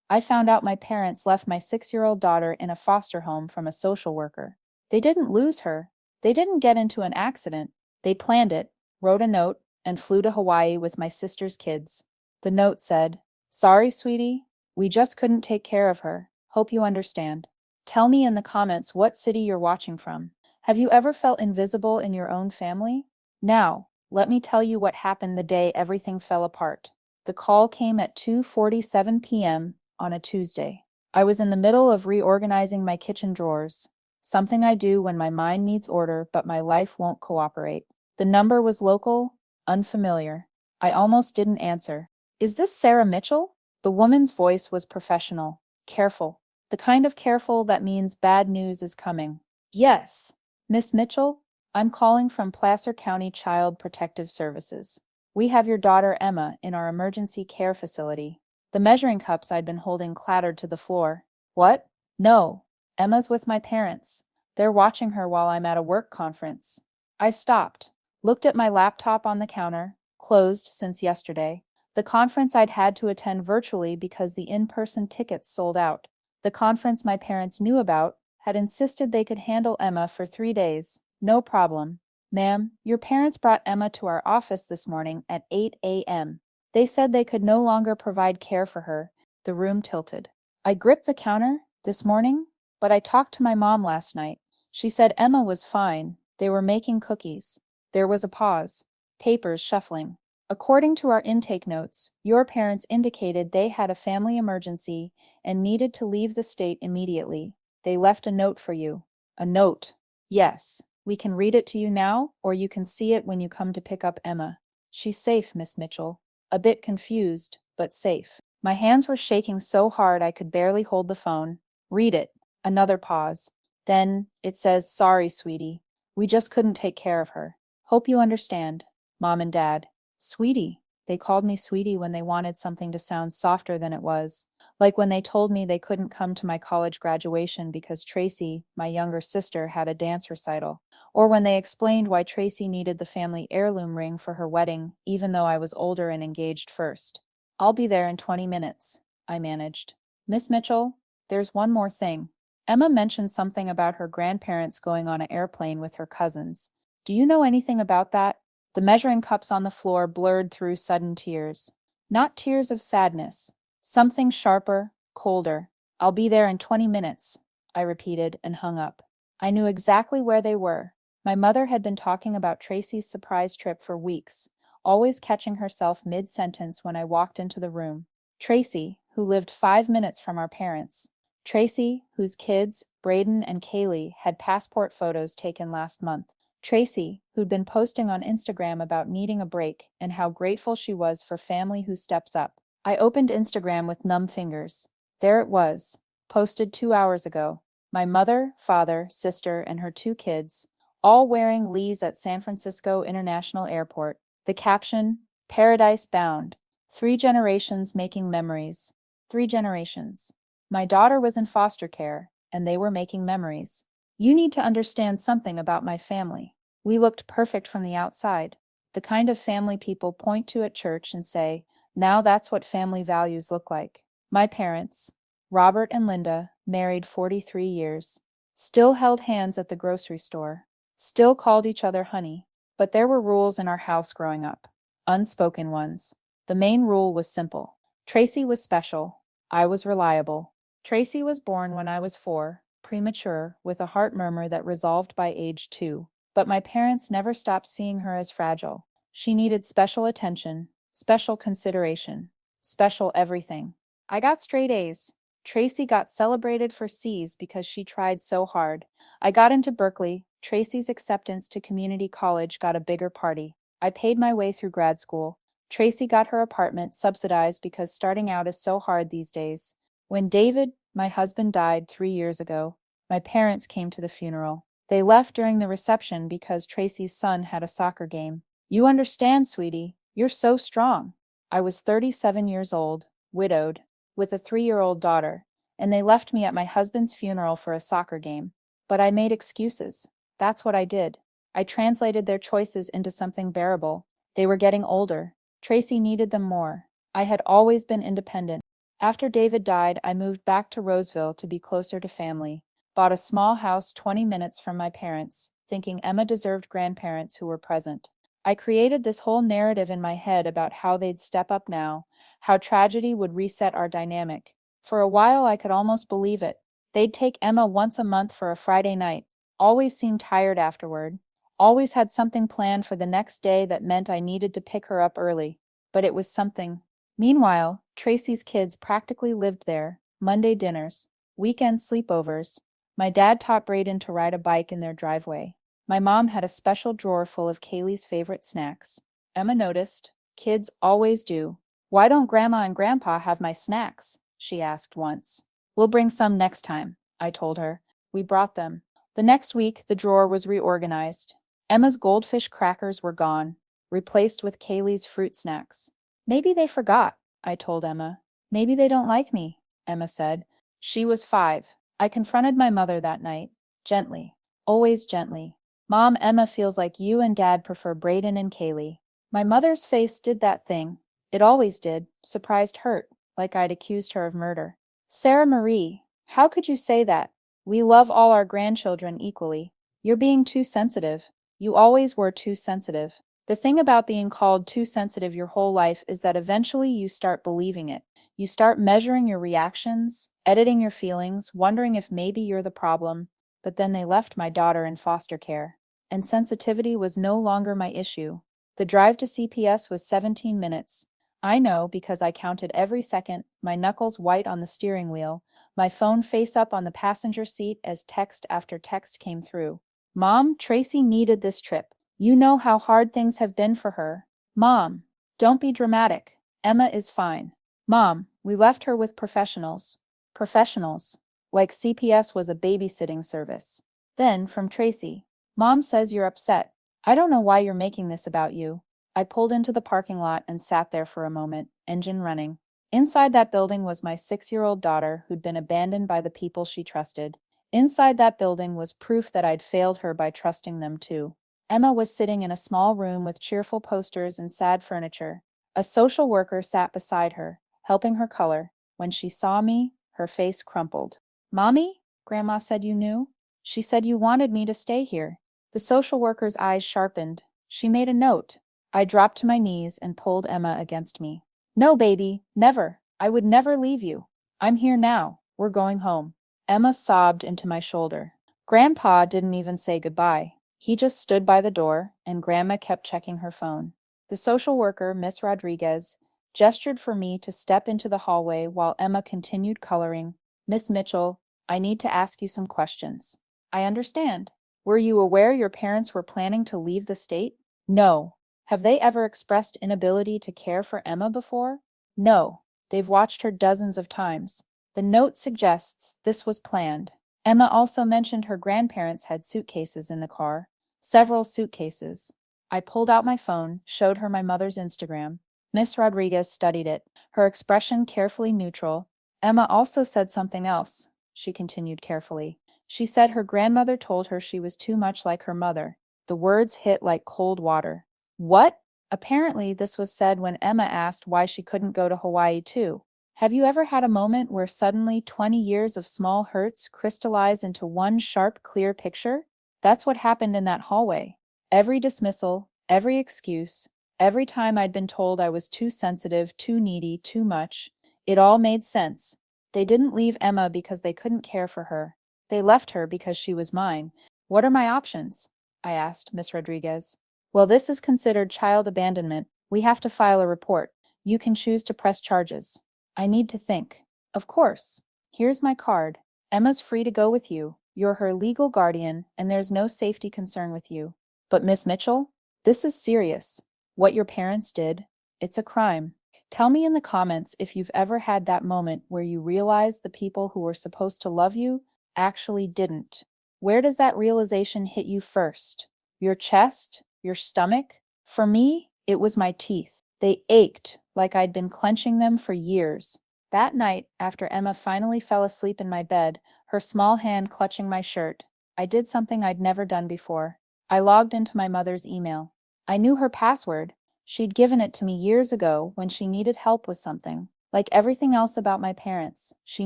I found out my parents left my 6-year-old daughter in a foster home from a social worker. They didn't lose her. They didn't get into an accident. They planned it, wrote a note, and flew to Hawaii with my sister's kids. The note said, "Sorry, sweetie. We just couldn't take care of her. Hope you understand." Tell me in the comments what city you're watching from. Have you ever felt invisible in your own family? Now, let me tell you what happened the day everything fell apart. The call came at 2:47 p.m. on a Tuesday. I was in the middle of reorganizing my kitchen drawers, something I do when my mind needs order but my life won't cooperate. The number was local, unfamiliar. I almost didn't answer. "Is this Sarah Mitchell?" The woman's voice was professional, careful, the kind of careful that means bad news is coming. "Yes, Miss Mitchell, I'm calling from Placer County Child Protective Services. We have your daughter Emma in our emergency care facility." The measuring cups I'd been holding clattered to the floor. "What? No, Emma's with my parents. They're watching her while I'm at a work conference." I stopped, looked at my laptop on the counter, closed since yesterday. The conference I'd had to attend virtually because the in-person tickets sold out. The conference my parents knew about had insisted they could handle Emma for 3 days. No problem. "Ma'am, your parents brought Emma to our office this morning at 8 a.m. They said they could no longer provide care for her." The room tilted. I gripped the counter. "This morning? But I talked to my mom last night. She said Emma was fine. They were making cookies." There was a pause. Papers shuffling. "According to our intake notes, your parents indicated they had a family emergency and needed to leave the state immediately. They left a note for you." "A note?" "Yes. We can read it to you now, or you can see it when you come to pick up Emma. She's safe, Miss Mitchell." A bit confused, but safe. My hands were shaking so hard I could barely hold the phone. "Read it." Another pause. Then it says, "Sorry, sweetie. We just couldn't take care of her. Hope you understand. Mom and Dad." Sweetie. They called me sweetie when they wanted something to sound softer than it was. Like when they told me they couldn't come to my college graduation because Tracy, my younger sister, had a dance recital. Or when they explained why Tracy needed the family heirloom ring for her wedding, even though I was older and engaged first. "I'll be there in 20 minutes, I managed. "Miss Mitchell, there's one more thing. Emma mentioned something about her grandparents going on an airplane with her cousins. Do you know anything about that?" The measuring cups on the floor blurred through sudden tears. Not tears of sadness. Something sharper, colder. "I'll be there in 20 minutes, I repeated and hung up. I knew exactly where they were. My mother had been talking about Tracy's surprise trip for weeks, always catching herself mid-sentence when I walked into the room. Tracy, who lived 5 minutes from our parents. Tracy, whose kids, Braden and Kaylee, had passport photos taken last month. Tracy, who'd been posting on Instagram about needing a break and how grateful she was for family who steps up. I opened Instagram with numb fingers. There it was, posted 2 hours ago. My mother, father, sister, and her 2 kids, all wearing Lees at San Francisco International Airport. The caption, "Paradise Bound. 3 generations making memories." 3 generations. My daughter was in foster care, and they were making memories. You need to understand something about my family. We looked perfect from the outside. The kind of family people point to at church and say, "Now that's what family values look like." My parents, Robert and Linda, married 43 years. Still held hands at the grocery store. Still called each other honey. But there were rules in our house growing up. Unspoken ones. The main rule was simple. Tracy was special. I was reliable. Tracy was born when I was 4, premature, with a heart murmur that resolved by age 2. But my parents never stopped seeing her as fragile. She needed special attention, special consideration, special everything. I got straight A's. Tracy got celebrated for C's because she tried so hard. I got into Berkeley. Tracy's acceptance to community college got a bigger party. I paid my way through grad school. Tracy got her apartment subsidized because starting out is so hard these days. When David, my husband, died 3 years ago, my parents came to the funeral. They left during the reception because Tracy's son had a soccer game. You understand, sweetie. You're so strong. I was 37 years old, widowed, with a 3-year-old daughter, and they left me at my husband's funeral for a soccer game. But I made excuses. That's what I did. I translated their choices into something bearable. They were getting older. Tracy needed them more. I had always been independent. After David died, I moved back to Roseville to be closer to family. Bought a small house 20 minutes from my parents, thinking Emma deserved grandparents who were present. I created this whole narrative in my head about how they'd step up now, how tragedy would reset our dynamic. For a while, I could almost believe it. They'd take Emma once a month for a Friday night, always seemed tired afterward, always had something planned for the next day that meant I needed to pick her up early. But it was something. Meanwhile, Tracy's kids practically lived there, Monday dinners, weekend sleepovers. My dad taught Braden to ride a bike in their driveway. My mom had a special drawer full of Kaylee's favorite snacks. Emma noticed. Kids always do. Why don't Grandma and Grandpa have my snacks? She asked once. We'll bring some next time, I told her. We brought them. The next week, the drawer was reorganized. Emma's goldfish crackers were gone, replaced with Kaylee's fruit snacks. Maybe they forgot, I told Emma. Maybe they don't like me, Emma said. She was 5. I confronted my mother that night. Gently. Always gently. Mom, Emma feels like you and Dad prefer Braden and Kaylee. My mother's face did that thing. It always did. Surprised hurt, like I'd accused her of murder. Sarah Marie, how could you say that? We love all our grandchildren equally. You're being too sensitive. You always were too sensitive. The thing about being called too sensitive your whole life is that eventually you start believing it. You start measuring your reactions, editing your feelings, wondering if maybe you're the problem. But then they left my daughter in foster care, and sensitivity was no longer my issue. The drive to CPS was 17 minutes. I know because I counted every second, my knuckles white on the steering wheel, my phone face up on the passenger seat as text after text came through. Mom, Tracy needed this trip. You know how hard things have been for her. Mom, don't be dramatic. Emma is fine. Mom, we left her with professionals. Professionals. Like CPS was a babysitting service. Then, from Tracy, Mom says you're upset. I don't know why you're making this about you. I pulled into the parking lot and sat there for a moment, engine running. Inside that building was my 6-year-old daughter who'd been abandoned by the people she trusted. Inside that building was proof that I'd failed her by trusting them too. Emma was sitting in a small room with cheerful posters and sad furniture. A social worker sat beside her, helping her color. When she saw me, her face crumpled. Mommy? Grandma said you knew? She said you wanted me to stay here. The social worker's eyes sharpened. She made a note. I dropped to my knees and pulled Emma against me. No, baby, never. I would never leave you. I'm here now. We're going home. Emma sobbed into my shoulder. Grandpa didn't even say goodbye. He just stood by the door, and Grandma kept checking her phone. The social worker, Miss Rodriguez, gestured for me to step into the hallway while Emma continued coloring. Miss Mitchell, I need to ask you some questions. I understand. Were you aware your parents were planning to leave the state? No. Have they ever expressed inability to care for Emma before? No. They've watched her dozens of times. The note suggests this was planned. Emma also mentioned her grandparents had suitcases in the car. Several suitcases. I pulled out my phone, showed her my mother's Instagram. Miss Rodriguez studied it, her expression carefully neutral. Emma also said something else, she continued carefully. She said her grandmother told her she was too much like her mother. The words hit like cold water. What? Apparently, this was said when Emma asked why she couldn't go to Hawaii too. Have you ever had a moment where suddenly 20 years of small hurts crystallize into one sharp, clear picture? That's what happened in that hallway. Every dismissal, every excuse, every time I'd been told I was too sensitive, too needy, too much, it all made sense. They didn't leave Emma because they couldn't care for her. They left her because she was mine. What are my options? I asked Miss Rodriguez. Well, this is considered child abandonment. We have to file a report. You can choose to press charges. I need to think. Of course. Here's my card. Emma's free to go with you. You're her legal guardian, and there's no safety concern with you. But Miss Mitchell, this is serious. What your parents did, it's a crime. Tell me in the comments if you've ever had that moment where you realize the people who were supposed to love you actually didn't. Where does that realization hit you first? Your chest? Your stomach? For me, it was my teeth. They ached like I'd been clenching them for years. That night, after Emma finally fell asleep in my bed, her small hand clutching my shirt, I did something I'd never done before. I logged into my mother's email. I knew her password. She'd given it to me years ago when she needed help with something. Like everything else about my parents, she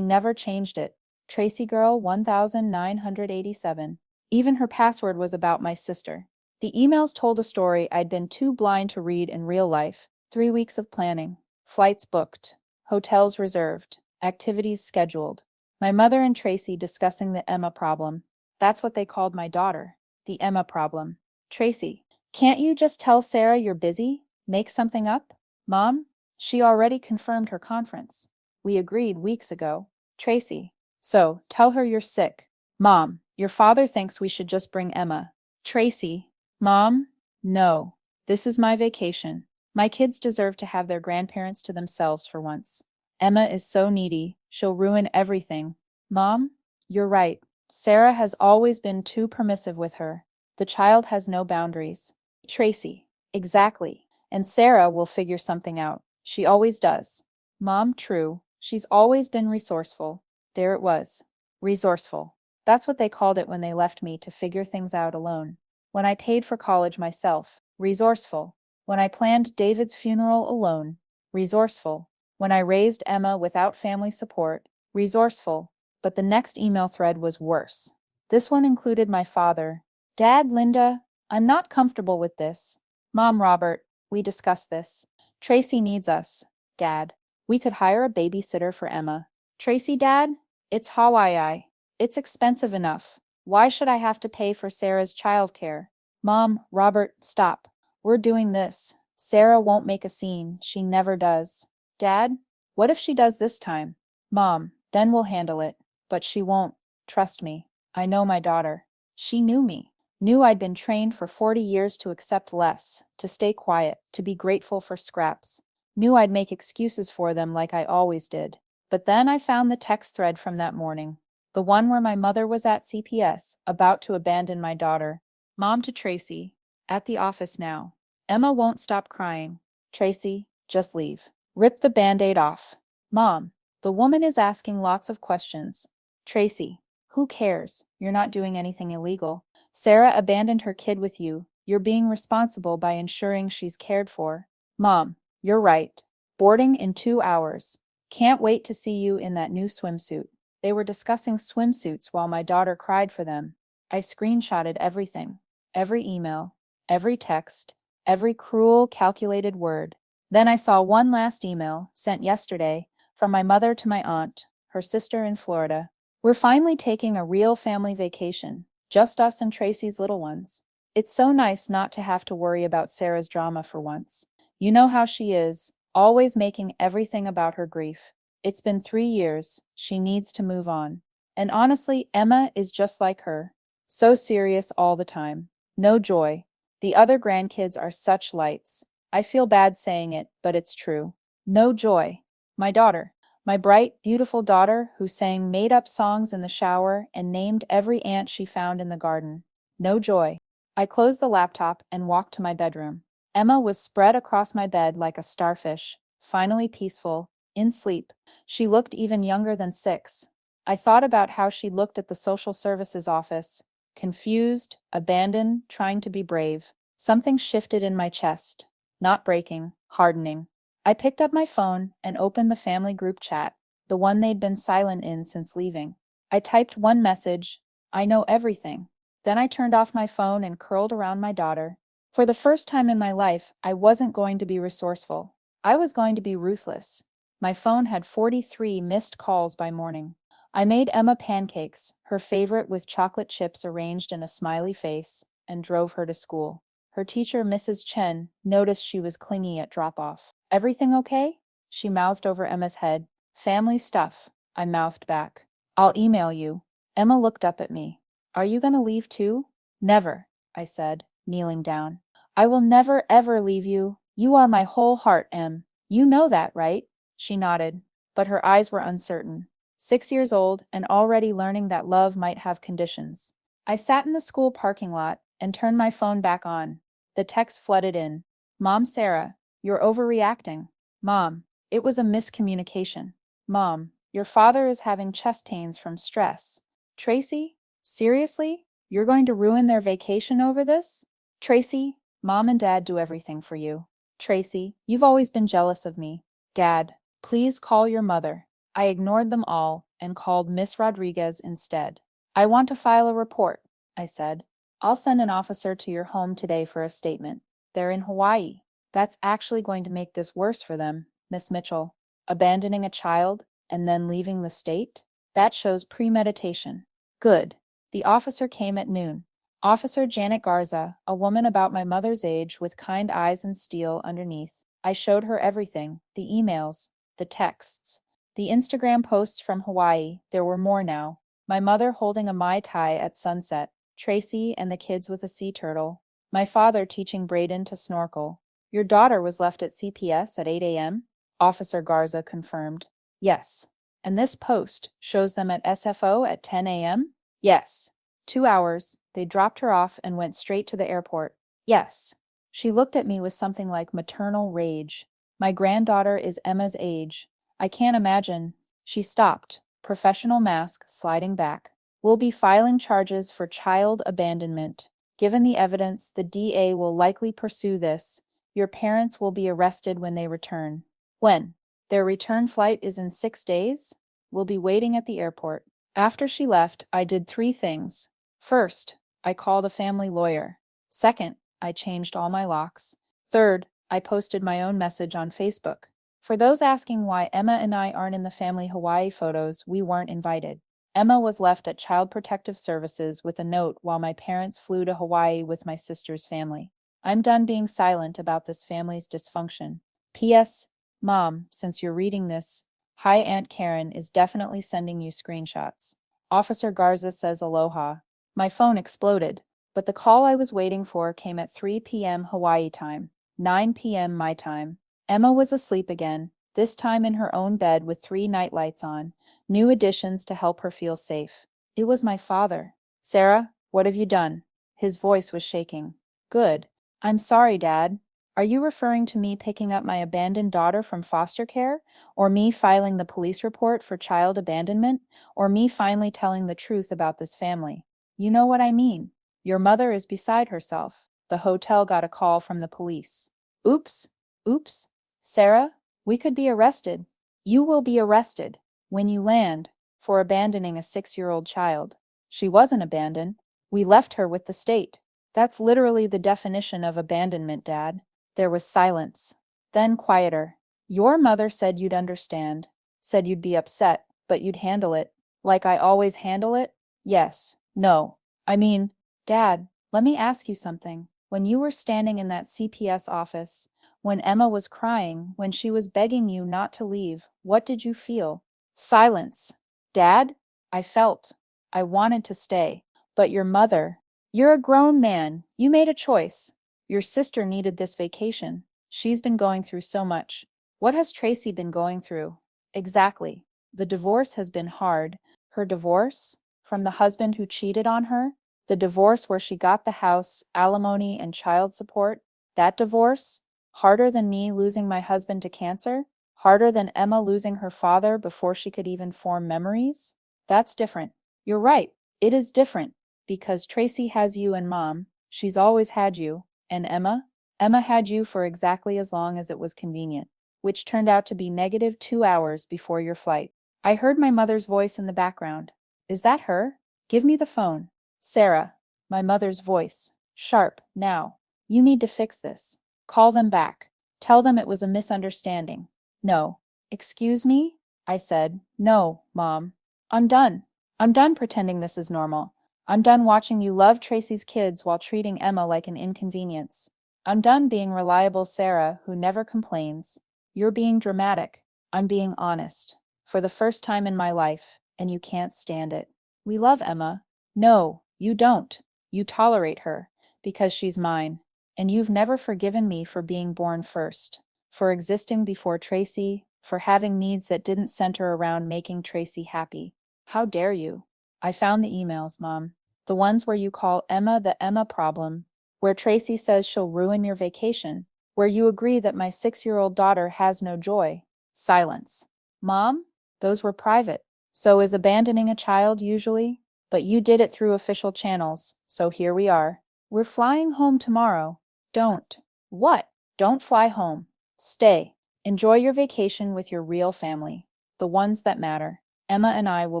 never changed it. Tracy Girl 1987. Even her password was about my sister. The emails told a story I'd been too blind to read in real life. 3 weeks of planning. Flights booked. Hotels reserved. Activities scheduled. My mother and Tracy discussing the Emma problem. That's what they called my daughter. The Emma problem. Tracy, can't you just tell Sarah you're busy? Make something up? Mom? She already confirmed her conference. We agreed weeks ago. Tracy. So, tell her you're sick. Mom, your father thinks we should just bring Emma. Tracy. Mom? No. This is my vacation. My kids deserve to have their grandparents to themselves for once. Emma is so needy. She'll ruin everything. Mom? You're right. Sarah has always been too permissive with her. The child has no boundaries. Tracy. Exactly. And Sarah will figure something out. She always does. Mom, true. She's always been resourceful. There it was. Resourceful. That's what they called it when they left me to figure things out alone. When I paid for college myself. Resourceful. When I planned David's funeral alone. Resourceful. When I raised Emma without family support. Resourceful. But the next email thread was worse. This one included my father. Dad, Linda, I'm not comfortable with this. Mom, Robert, we discussed this. Tracy needs us. Dad, we could hire a babysitter for Emma. Tracy, Dad, it's Hawaii. It's expensive enough. Why should I have to pay for Sarah's childcare? Mom, Robert, stop. We're doing this. Sarah won't make a scene. She never does. Dad, what if she does this time? Mom, then we'll handle it. But she won't. Trust me. I know my daughter. She knew me. Knew I'd been trained for 40 years to accept less, to stay quiet, to be grateful for scraps. Knew I'd make excuses for them like I always did. But then I found the text thread from that morning. The one where my mother was at CPS, about to abandon my daughter. Mom to Tracy. At the office now. Emma won't stop crying. Tracy, just leave. Rip the Band-Aid off. Mom, the woman is asking lots of questions. Tracy, who cares? You're not doing anything illegal. Sarah abandoned her kid with you. You're being responsible by ensuring she's cared for. Mom, you're right. Boarding in 2 hours. Can't wait to see you in that new swimsuit. They were discussing swimsuits while my daughter cried for them. I screenshotted everything. Every email. Every text. Every cruel, calculated word. Then I saw one last email, sent yesterday, from my mother to my aunt, her sister in Florida. We're finally taking a real family vacation. Just us and Tracy's little ones. It's so nice not to have to worry about Sarah's drama for once. You know how she is, always making everything about her grief. It's been 3 years. She needs to move on. And honestly, Emma is just like her. So serious all the time. No joy. The other grandkids are such lights. I feel bad saying it, but it's true. No joy. My daughter. My bright, beautiful daughter who sang made-up songs in the shower and named every ant she found in the garden. No joy. I closed the laptop and walked to my bedroom. Emma was spread across my bed like a starfish, finally peaceful, in sleep. She looked even younger than 6. I thought about how she looked at the social services office, confused, abandoned, trying to be brave. Something shifted in my chest. Not breaking, hardening. I picked up my phone and opened the family group chat, the one they'd been silent in since leaving. I typed one message, I know everything. Then I turned off my phone and curled around my daughter. For the first time in my life, I wasn't going to be resourceful. I was going to be ruthless. My phone had 43 missed calls by morning. I made Emma pancakes, her favorite with chocolate chips arranged in a smiley face, and drove her to school. Her teacher, Mrs. Chen, noticed she was clingy at drop-off. Everything okay? She mouthed over Emma's head. Family stuff, I mouthed back. I'll email you. Emma looked up at me. Are you gonna leave too? Never, I said, kneeling down. I will never ever leave you. You are my whole heart, Em. You know that, right? She nodded, but her eyes were uncertain. 6 years old and already learning that love might have conditions. I sat in the school parking lot and turned my phone back on. The text flooded in. Mom, Sarah, you're overreacting. Mom, it was a miscommunication. Mom, your father is having chest pains from stress. Tracy, seriously? You're going to ruin their vacation over this? Tracy, Mom and Dad do everything for you. Tracy, you've always been jealous of me. Dad, Please call your mother. I ignored them all and called Miss Rodriguez instead. I want to file a report, I said. I'll send an officer to your home today for a statement. They're in Hawaii. That's actually going to make this worse for them, Miss Mitchell. Abandoning a child and then leaving the state? That shows premeditation. Good. The officer came at noon. Officer Janet Garza, a woman about my mother's age with kind eyes and steel underneath. I showed her everything, the emails, the texts, the Instagram posts from Hawaii. There were more now. My mother holding a Mai Tai at sunset, Tracy and the kids with a sea turtle, my father teaching Braden to snorkel. Your daughter was left at CPS at 8 a.m.? Officer Garza confirmed. Yes. And this post shows them at SFO at 10 a.m.? Yes. 2 hours. They dropped her off and went straight to the airport. Yes. She looked at me with something like maternal rage. My granddaughter is Emma's age. I can't imagine. She stopped, professional mask sliding back. We'll be filing charges for child abandonment. Given the evidence, the DA will likely pursue this. Your parents will be arrested when they return. When? Their return flight is in 6 days? We'll be waiting at the airport. After she left, I did 3 things. First, I called a family lawyer. Second, I changed all my locks. Third, I posted my own message on Facebook. For those asking why Emma and I aren't in the family Hawaii photos, we weren't invited. Emma was left at Child Protective Services with a note while my parents flew to Hawaii with my sister's family. I'm done being silent about this family's dysfunction. P.S. Mom, since you're reading this, hi Aunt Karen is definitely sending you screenshots. Officer Garza says aloha. My phone exploded, but the call I was waiting for came at 3 p.m. Hawaii time, 9 p.m. my time. Emma was asleep again, this time in her own bed with 3 nightlights on, new additions to help her feel safe. It was my father. Sarah, what have you done? His voice was shaking. Good. I'm sorry, Dad. Are you referring to me picking up my abandoned daughter from foster care? Or me filing the police report for child abandonment? Or me finally telling the truth about this family? You know what I mean. Your mother is beside herself. The hotel got a call from the police. Oops. Oops. Sarah, we could be arrested. You will be arrested when you land for abandoning a 6-year-old child. She wasn't abandoned. We left her with the state. That's literally the definition of abandonment, Dad. There was silence. Then quieter. Your mother said you'd understand. Said you'd be upset, but you'd handle it. Like I always handle it? Yes. No. I mean, Dad, let me ask you something. When you were standing in that CPS office, when Emma was crying, when she was begging you not to leave, what did you feel? Silence. Dad? I felt. I wanted to stay. But your mother. You're a grown man. You made a choice. Your sister needed this vacation. She's been going through so much. What has Tracy been going through? Exactly. The divorce has been hard. Her divorce? From the husband who cheated on her? The divorce where she got the house, alimony, and child support? That divorce? Harder than me losing my husband to cancer? Harder than Emma losing her father before she could even form memories? That's different. You're right. It is different. Because Tracy has you and Mom. She's always had you. And Emma? Emma had you for exactly as long as it was convenient, which turned out to be negative 2 hours before your flight. I heard my mother's voice in the background. Is that her? Give me the phone. Sarah. My mother's voice. Sharp, now. You need to fix this. Call them back. Tell them it was a misunderstanding. No. Excuse me? I said. No, Mom. I'm done. I'm done pretending this is normal. I'm done watching you love Tracy's kids while treating Emma like an inconvenience. I'm done being reliable Sarah who never complains. You're being dramatic. I'm being honest. For the first time in my life, and you can't stand it. We love Emma. No, you don't. You tolerate her, because she's mine. And you've never forgiven me for being born first, for existing before Tracy, for having needs that didn't center around making Tracy happy. How dare you? I found the emails, Mom. The ones where you call Emma the Emma problem, where Tracy says she'll ruin your vacation, where you agree that my 6-year-old daughter has no joy. Silence. Mom? Those were private. So is abandoning a child usually? But you did it through official channels, so here we are. We're flying home tomorrow. Don't. What? Don't fly home. Stay. Enjoy your vacation with your real family, the ones that matter. Emma and I will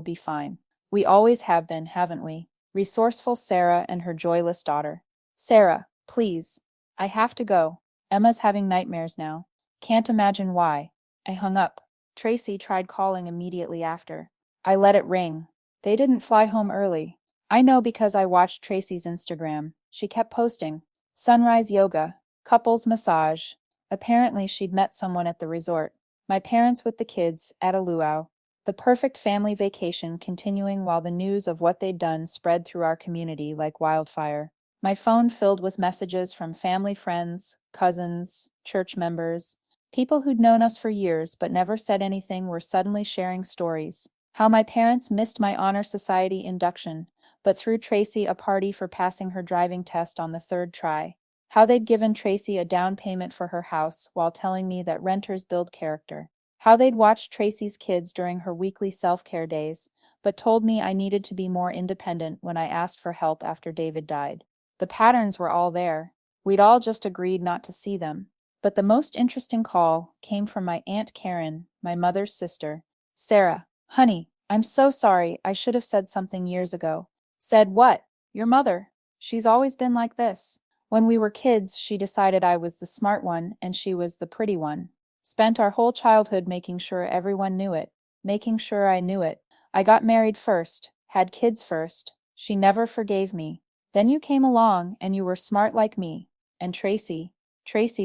be fine. We always have been, haven't we? Resourceful Sarah and her joyless daughter. Sarah, please. I have to go. Emma's having nightmares now. Can't imagine why. I hung up. Tracy tried calling immediately after. I let it ring. They didn't fly home early. I know because I watched Tracy's Instagram. She kept posting. Sunrise yoga, couples massage. Apparently she'd met someone at the resort. My parents with the kids, at a luau. The perfect family vacation continuing while the news of what they'd done spread through our community like wildfire. My phone filled with messages from family friends, cousins, church members. People who'd known us for years but never said anything were suddenly sharing stories. How my parents missed my honor society induction, but threw Tracy a party for passing her driving test on the third try. How they'd given Tracy a down payment for her house while telling me that renters build character. How they'd watched Tracy's kids during her weekly self-care days, but told me I needed to be more independent when I asked for help after David died. The patterns were all there. We'd all just agreed not to see them. But the most interesting call came from my Aunt Karen, my mother's sister. Sarah, honey, I'm so sorry. I should have said something years ago. Said what? Your mother. She's always been like this. When we were kids, she decided I was the smart one and she was the pretty one. Spent our whole childhood making sure everyone knew it, making sure I knew it. I got married first, had kids first. She never forgave me. Then you came along and you were smart like me. And Tracy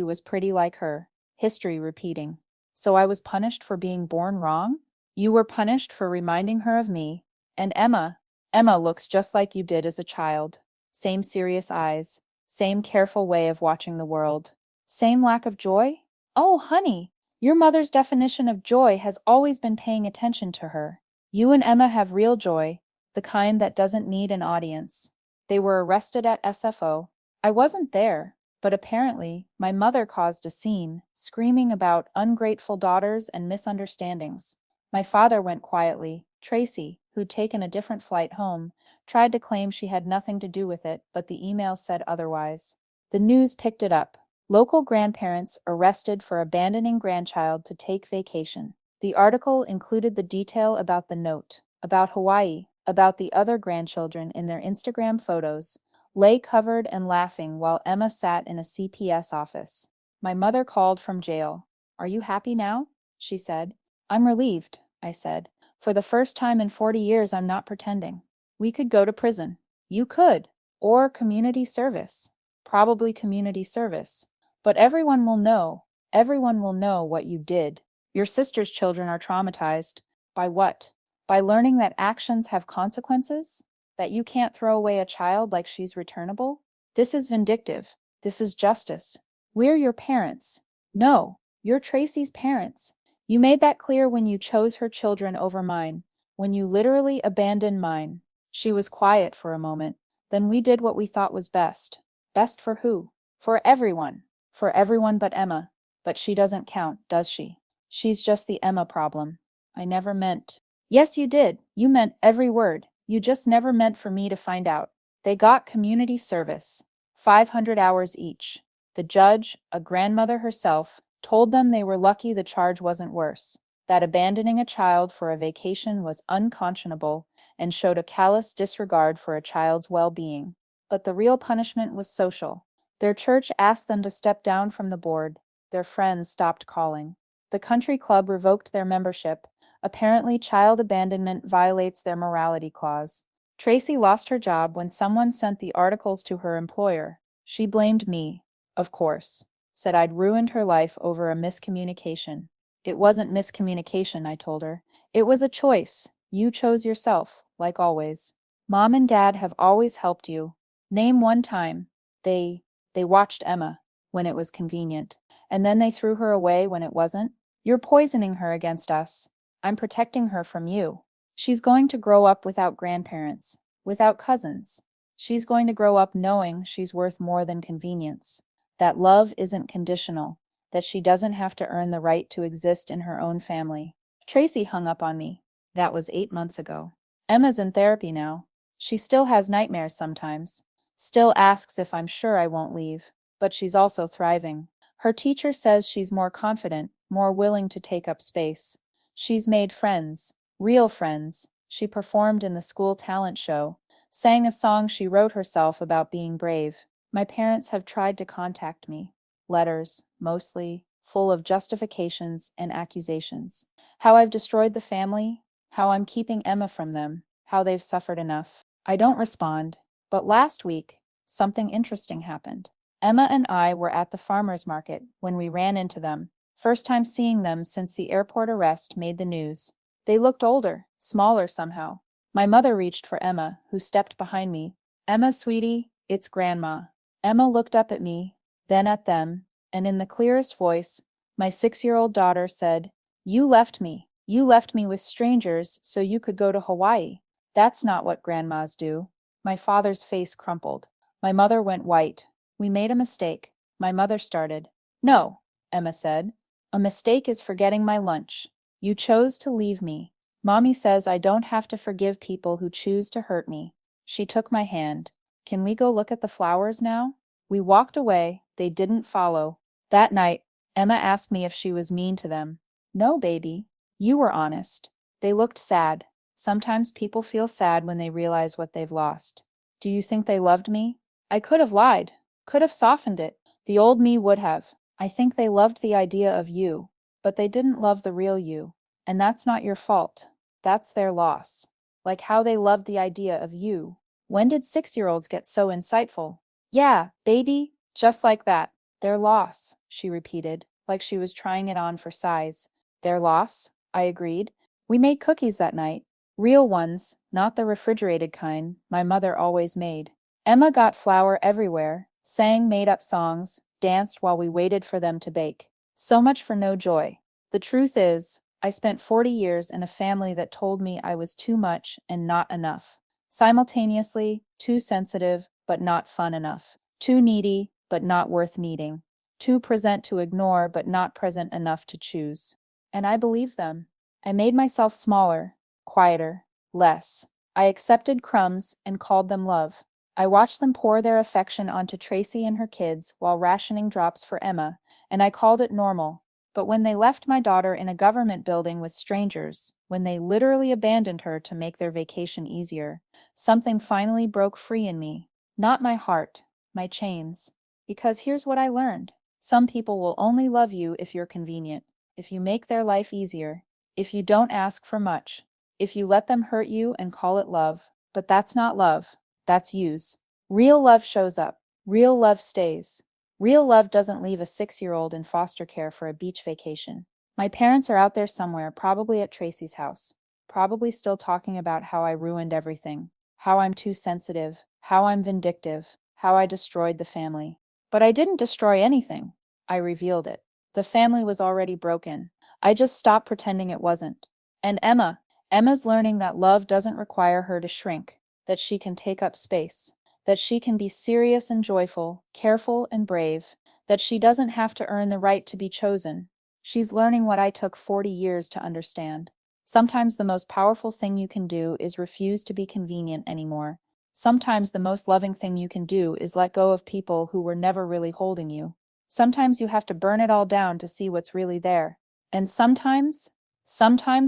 was pretty like her. History repeating. So I was punished for being born wrong? You were punished for reminding her of me. And Emma looks just like you did as a child. Same serious eyes. Same careful way of watching the world. Same lack of joy? Oh, honey, your mother's definition of joy has always been paying attention to her. You and Emma have real joy, the kind that doesn't need an audience. They were arrested at SFO. I wasn't there, but apparently my mother caused a scene, screaming about ungrateful daughters and misunderstandings. My father went quietly. Tracy, who'd taken a different flight home, tried to claim she had nothing to do with it, but the email said otherwise. The news picked it up. Local grandparents arrested for abandoning grandchild to take vacation. The article included the detail about the note, about Hawaii, about the other grandchildren in their Instagram photos, lay covered and laughing while Emma sat in a CPS office. My mother called from jail. Are you happy now? She said. I'm relieved, I said. For the first time in 40 years, I'm not pretending. We could go to prison. You could. Or community service. Probably community service. But everyone will know what you did. Your sister's children are traumatized. By what? By learning that actions have consequences? That you can't throw away a child like she's returnable? This is vindictive. This is justice. We're your parents. No, you're Tracy's parents. You made that clear when you chose her children over mine, when you literally abandoned mine. She was quiet for a moment. Then we did what we thought was best. Best for who? For everyone. For everyone but Emma. But she doesn't count, does she? She's just the Emma problem. I never meant. Yes, you did. You meant every word. You just never meant for me to find out. They got community service. 500 hours each. The judge, a grandmother herself, told them they were lucky the charge wasn't worse, that abandoning a child for a vacation was unconscionable and showed a callous disregard for a child's well-being. But the real punishment was social. Their church asked them to step down from the board. Their friends stopped calling. The country club revoked their membership. Apparently, child abandonment violates their morality clause. Tracy lost her job when someone sent the articles to her employer. She blamed me, of course. Said I'd ruined her life over a miscommunication. It wasn't miscommunication, I told her. It was a choice. You chose yourself, like always. Mom and Dad have always helped you. Name one time. They watched Emma when it was convenient, and then they threw her away when it wasn't. You're poisoning her against us. I'm protecting her from you. She's going to grow up without grandparents, without cousins. She's going to grow up knowing she's worth more than convenience. That love isn't conditional, that she doesn't have to earn the right to exist in her own family. Tracy hung up on me. That was 8 months ago. Emma's in therapy now. She still has nightmares sometimes. Still asks if I'm sure I won't leave, but she's also thriving. Her teacher says she's more confident, more willing to take up space. She's made friends, real friends. She performed in the school talent show, sang a song she wrote herself about being brave. My parents have tried to contact me. Letters, mostly, full of justifications and accusations. How I've destroyed the family, how I'm keeping Emma from them, how they've suffered enough. I don't respond, but last week, something interesting happened. Emma and I were at the farmer's market when we ran into them, first time seeing them since the airport arrest made the news. They looked older, smaller somehow. My mother reached for Emma, who stepped behind me. Emma, sweetie, it's Grandma. Emma looked up at me, then at them, and in the clearest voice, my 6-year-old daughter said, "You left me. You left me with strangers so you could go to Hawaii. That's not what grandmas do." My father's face crumpled. My mother went white. "We made a mistake," my mother started. "No," Emma said. "A mistake is forgetting my lunch. You chose to leave me. Mommy says I don't have to forgive people who choose to hurt me." She took my hand. "Can we go look at the flowers now?" We walked away. They didn't follow. That night, Emma asked me if she was mean to them. "No, baby. You were honest." They looked sad. Sometimes people feel sad when they realize what they've lost. Do you think they loved me? I could have lied. Could have softened it. The old me would have. I think they loved the idea of you, but they didn't love the real you. And that's not your fault. That's their loss. Like how they loved the idea of you. When did 6-year-olds get so insightful? Yeah, baby, just like that. Their loss, she repeated, like she was trying it on for size. Their loss, I agreed. We made cookies that night. Real ones, not the refrigerated kind my mother always made. Emma got flour everywhere, sang made-up songs, danced while we waited for them to bake. So much for no joy. The truth is, I spent 40 years in a family that told me I was too much and not enough. Simultaneously, too sensitive, but not fun enough. Too needy, but not worth needing. Too present to ignore, but not present enough to choose. And I believed them. I made myself smaller, quieter, less. I accepted crumbs and called them love. I watched them pour their affection onto Tracy and her kids while rationing drops for Emma, and I called it normal. But when they left my daughter in a government building with strangers, when they literally abandoned her to make their vacation easier, something finally broke free in me. Not my heart, my chains. Because here's what I learned. Some people will only love you if you're convenient, if you make their life easier, if you don't ask for much, if you let them hurt you and call it love. But that's not love. That's use. Real love shows up. Real love stays. Real love doesn't leave a 6-year-old in foster care for a beach vacation. My parents are out there somewhere, probably at Tracy's house. Probably still talking about how I ruined everything. How I'm too sensitive. How I'm vindictive. How I destroyed the family. But I didn't destroy anything. I revealed it. The family was already broken. I just stopped pretending it wasn't. And Emma's learning that love doesn't require her to shrink, that she can take up space, that she can be serious and joyful, careful and brave, that she doesn't have to earn the right to be chosen. She's learning what I took 40 years to understand. Sometimes the most powerful thing you can do is refuse to be convenient anymore. Sometimes the most loving thing you can do is let go of people who were never really holding you. Sometimes you have to burn it all down to see what's really there. And sometimes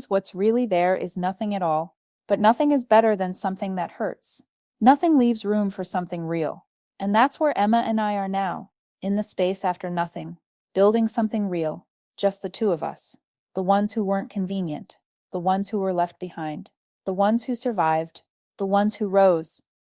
what's really there is nothing at all. But nothing is better than something that hurts. Nothing leaves room for something real. And that's where Emma and I are now, in the space after nothing, building something real, just the two of us. The ones who weren't convenient, the ones who were left behind, the ones who survived, the ones who rose,